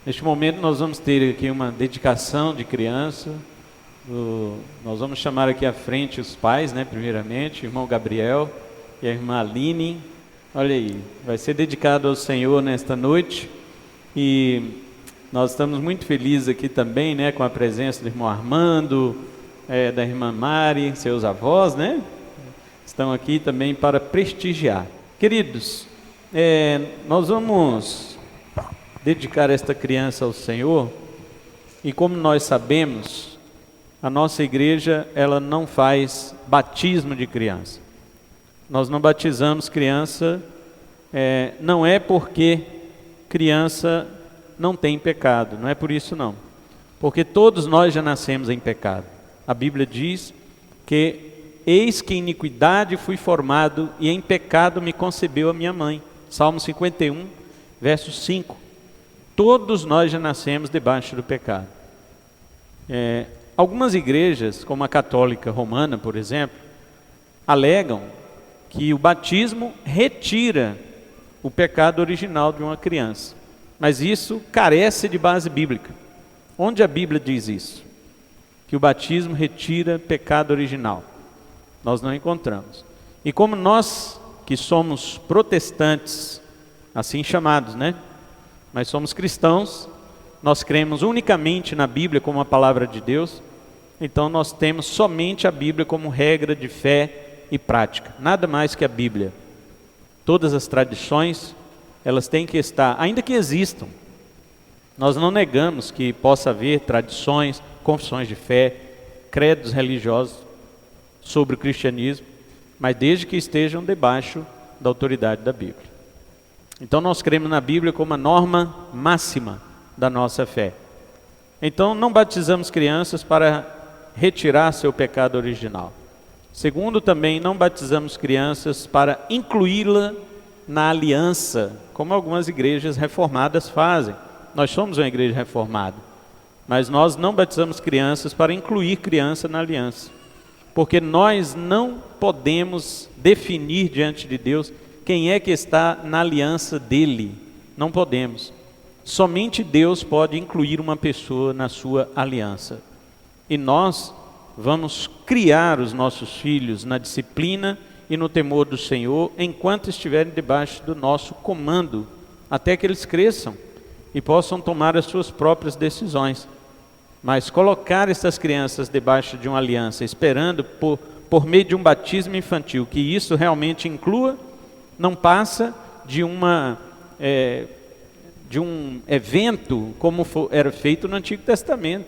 Neste momento nós vamos ter aqui uma dedicação de criança. Nós vamos chamar aqui à frente os pais, né? Primeiramente, o irmão Gabriel e a irmã Aline. Olha aí, vai ser dedicado ao Senhor nesta noite. E nós estamos muito felizes aqui também, né? Com a presença do irmão Armando, da irmã Mari, seus avós, né? Estão aqui também para prestigiar. Queridos, nós vamos dedicar esta criança ao Senhor, e como nós sabemos, a nossa igreja, ela não faz batismo de criança. Nós não batizamos criança, não é porque criança não tem pecado, não é por isso não. Porque todos nós já nascemos em pecado. A Bíblia diz que eis que em iniquidade fui formado e em pecado me concebeu a minha mãe. Salmo 51, verso 5. Todos nós já nascemos debaixo do pecado. Algumas igrejas, como a católica romana, por exemplo, alegam que o batismo retira o pecado original de uma criança. Mas isso carece de base bíblica. Onde a Bíblia diz isso? Que o batismo retira pecado original. Nós não encontramos. E como nós que somos protestantes, assim chamados, né? Mas somos cristãos, nós cremos unicamente na Bíblia como a palavra de Deus, então nós temos somente a Bíblia como regra de fé e prática, nada mais que a Bíblia. Todas as tradições, elas têm que estar, ainda que existam, nós não negamos que possa haver tradições, confissões de fé, credos religiosos sobre o cristianismo, mas desde que estejam debaixo da autoridade da Bíblia. Então nós cremos na Bíblia como a norma máxima da nossa fé. Então não batizamos crianças para retirar seu pecado original. Segundo, também não batizamos crianças para incluí-la na aliança, como algumas igrejas reformadas fazem. Nós somos uma igreja reformada, mas nós não batizamos crianças para incluir criança na aliança, porque nós não podemos definir diante de Deus quem é que está na aliança dele. Não podemos. Somente Deus pode incluir uma pessoa na sua aliança. E nós vamos criar os nossos filhos na disciplina e no temor do Senhor, enquanto estiverem debaixo do nosso comando, até que eles cresçam e possam tomar as suas próprias decisões. Mas colocar essas crianças debaixo de uma aliança, esperando por meio de um batismo infantil, que isso realmente inclua, não passa de um evento como era feito no Antigo Testamento,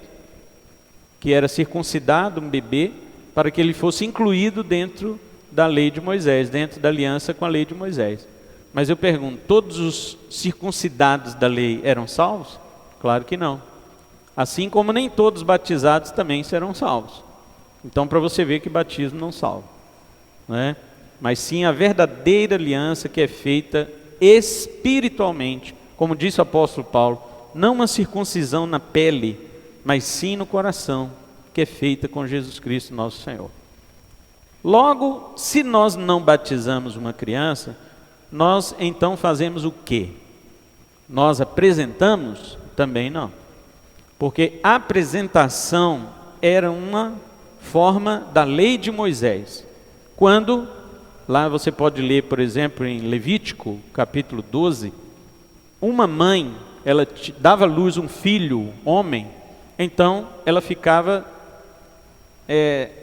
que era circuncidado um bebê para que ele fosse incluído dentro da lei de Moisés, dentro da aliança com a lei de Moisés. Mas eu pergunto, todos os circuncidados da lei eram salvos? Claro que não. Assim como nem todos os batizados também serão salvos. Então, para você ver que batismo não salva, não é? Mas sim a verdadeira aliança que é feita espiritualmente, como disse o apóstolo Paulo, não uma circuncisão na pele, mas sim no coração, que é feita com Jesus Cristo nosso Senhor. Logo, se nós não batizamos uma criança, nós então fazemos o quê? Nós apresentamos? Também não, porque a apresentação era uma forma da lei de Moisés. Quando lá você pode ler, por exemplo, em Levítico, capítulo 12, uma mãe, ela dava à luz um filho, homem, então ela ficava,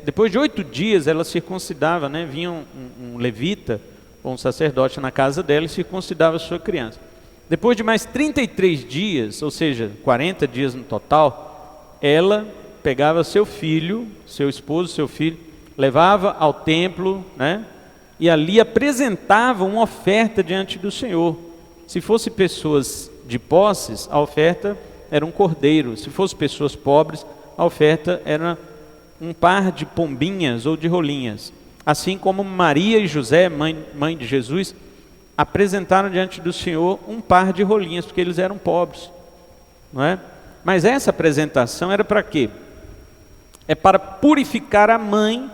depois de 8 dias ela circuncidava, né? Vinha um levita, ou um sacerdote na casa dela e circuncidava a sua criança. Depois de mais 33 dias, ou seja, 40 dias no total, ela pegava seu filho, seu esposo, seu filho, levava ao templo, né? E ali apresentava uma oferta diante do Senhor. Se fosse pessoas de posses, a oferta era um cordeiro. Se fosse pessoas pobres, a oferta era um par de pombinhas ou de rolinhas. Assim como Maria e José, mãe de Jesus, apresentaram diante do Senhor um par de rolinhas, porque eles eram pobres, não é? Mas essa apresentação era para quê? É para purificar a mãe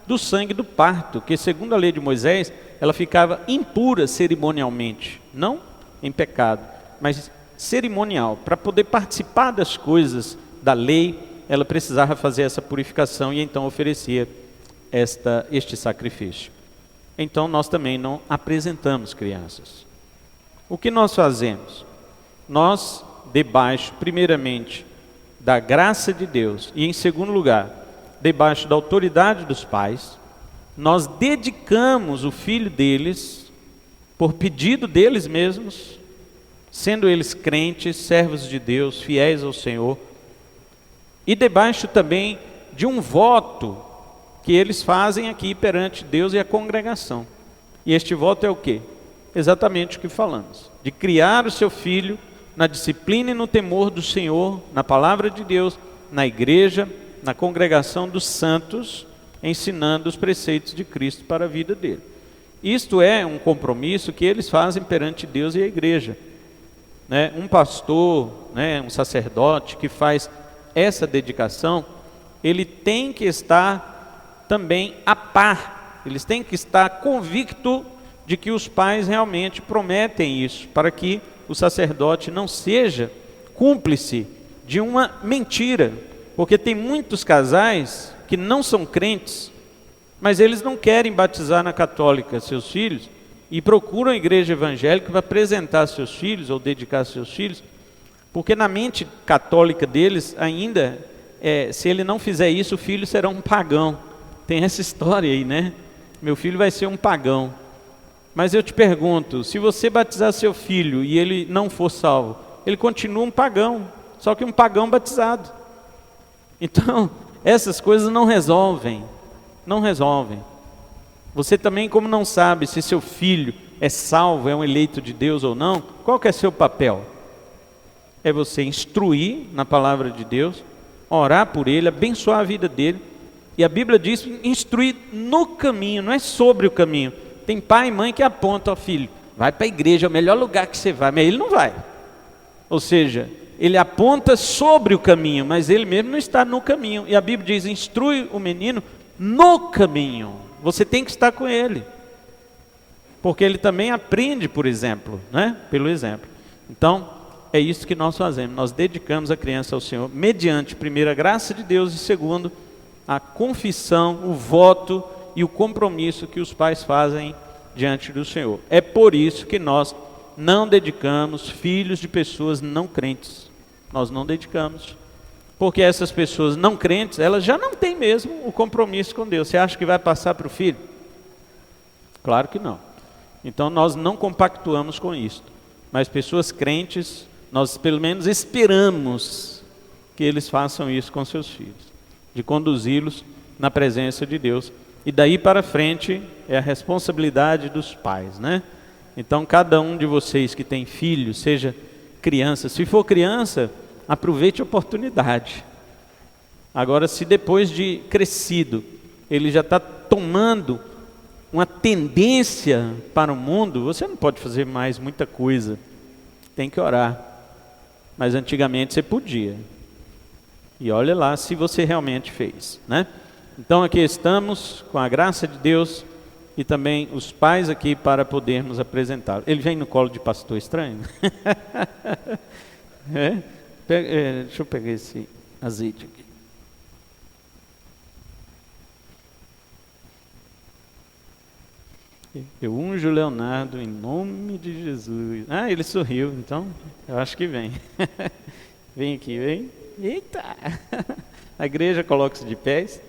do sangue do parto, que segundo a lei de Moisés, ela ficava impura cerimonialmente, não em pecado, mas cerimonial. Para poder participar das coisas da lei, ela precisava fazer essa purificação e então oferecia este sacrifício. Então nós também não apresentamos crianças. O que nós fazemos? Nós, debaixo, primeiramente, da graça de Deus e em segundo lugar, debaixo da autoridade dos pais, nós dedicamos o filho deles, por pedido deles mesmos, sendo eles crentes, servos de Deus, fiéis ao Senhor, e debaixo também de um voto que eles fazem aqui perante Deus e a congregação. E este voto é o quê? Exatamente o que falamos, de criar o seu filho na disciplina e no temor do Senhor, na palavra de Deus, na igreja, na congregação dos santos, ensinando os preceitos de Cristo para a vida dele. Isto é um compromisso que eles fazem perante Deus e a igreja. Um pastor, um sacerdote que faz essa dedicação, ele tem que estar também a par, eles têm que estar convicto de que os pais realmente prometem isso, para que o sacerdote não seja cúmplice de uma mentira, porque tem muitos casais que não são crentes, mas eles não querem batizar na católica seus filhos e procuram a igreja evangélica para apresentar seus filhos ou dedicar seus filhos, porque na mente católica deles ainda, se ele não fizer isso, o filho será um pagão. Tem essa história aí, né? Meu filho vai ser um pagão. Mas eu te pergunto, se você batizar seu filho e ele não for salvo, ele continua um pagão, só que um pagão batizado. Então, essas coisas não resolvem. Você também, como não sabe se seu filho é salvo, é um eleito de Deus ou não, qual que é seu papel? É você instruir na palavra de Deus, orar por ele, abençoar a vida dele. E a Bíblia diz instruir no caminho, não é sobre o caminho. Tem pai e mãe que apontam ao filho, vai para a igreja, é o melhor lugar que você vai, mas ele não vai. Ou seja, ele aponta sobre o caminho, mas ele mesmo não está no caminho. E a Bíblia diz, instrui o menino no caminho. Você tem que estar com ele, porque ele também aprende, por exemplo, pelo exemplo. Então, é isso que nós fazemos. Nós dedicamos a criança ao Senhor, mediante, primeiro, a graça de Deus e segundo, a confissão, o voto e o compromisso que os pais fazem diante do Senhor. É por isso que nós não dedicamos filhos de pessoas não crentes. Nós não dedicamos, porque essas pessoas não crentes, elas já não têm mesmo o compromisso com Deus. Você acha que vai passar para o filho? Claro que não. Então nós não compactuamos com isso. Mas pessoas crentes, nós pelo menos esperamos que eles façam isso com seus filhos, de conduzi-los na presença de Deus. E daí para frente é a responsabilidade dos pais, Então cada um de vocês que tem filho, seja criança, se for criança, aproveite a oportunidade. Agora, se depois de crescido, ele já está tomando uma tendência para o mundo, você não pode fazer mais muita coisa, tem que orar. Mas antigamente você podia. E olha lá se você realmente fez, Então aqui estamos com a graça de Deus e também os pais aqui para podermos apresentar. Ele vem no colo de pastor estranho? Deixa eu pegar esse azeite aqui. Eu unjo o Leonardo em nome de Jesus. Ah, ele sorriu, então eu acho que vem. Vem aqui, vem. Eita! A igreja coloca-se de pés.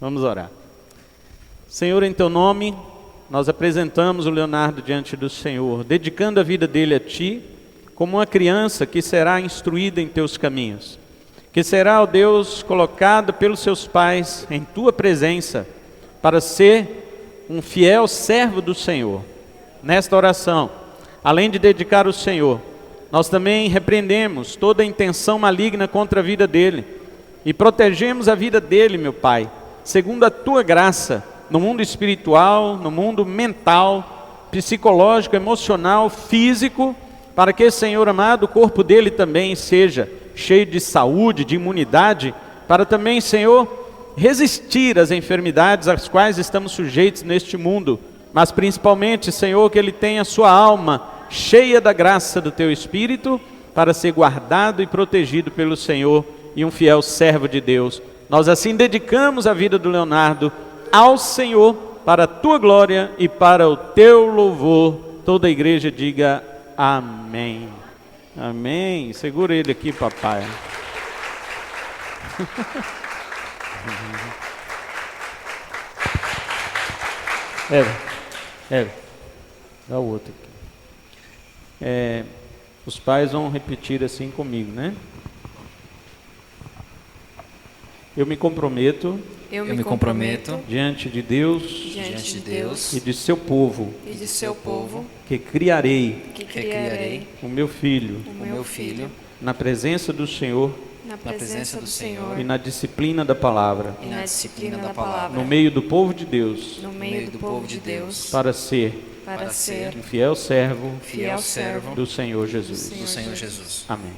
Vamos orar. Senhor, em teu nome, nós apresentamos o Leonardo diante do Senhor, dedicando a vida dele a ti, como uma criança que será instruída em teus caminhos, que será, ó Deus, colocada pelos seus pais em tua presença, para ser um fiel servo do Senhor. Nesta oração, além de dedicar ao Senhor, nós também repreendemos toda a intenção maligna contra a vida dele, e protegemos a vida dele, meu Pai, segundo a tua graça, no mundo espiritual, no mundo mental, psicológico, emocional, físico, para que, Senhor amado, o corpo dele também seja cheio de saúde, de imunidade, para também, Senhor, resistir às enfermidades às quais estamos sujeitos neste mundo, mas principalmente, Senhor, que ele tenha sua alma cheia da graça do teu Espírito para ser guardado e protegido pelo Senhor e um fiel servo de Deus. Nós assim dedicamos a vida do Leonardo ao Senhor, para a tua glória e para o teu louvor. Toda a igreja diga amém. Amém. Segura ele aqui, papai. Dá o outro aqui. Os pais vão repetir assim comigo, né? Eu me comprometo diante de Deus e de seu povo que criarei o meu filho na presença do Senhor e na disciplina da palavra, no meio do povo de Deus, para ser um fiel servo do Senhor Jesus. Amém.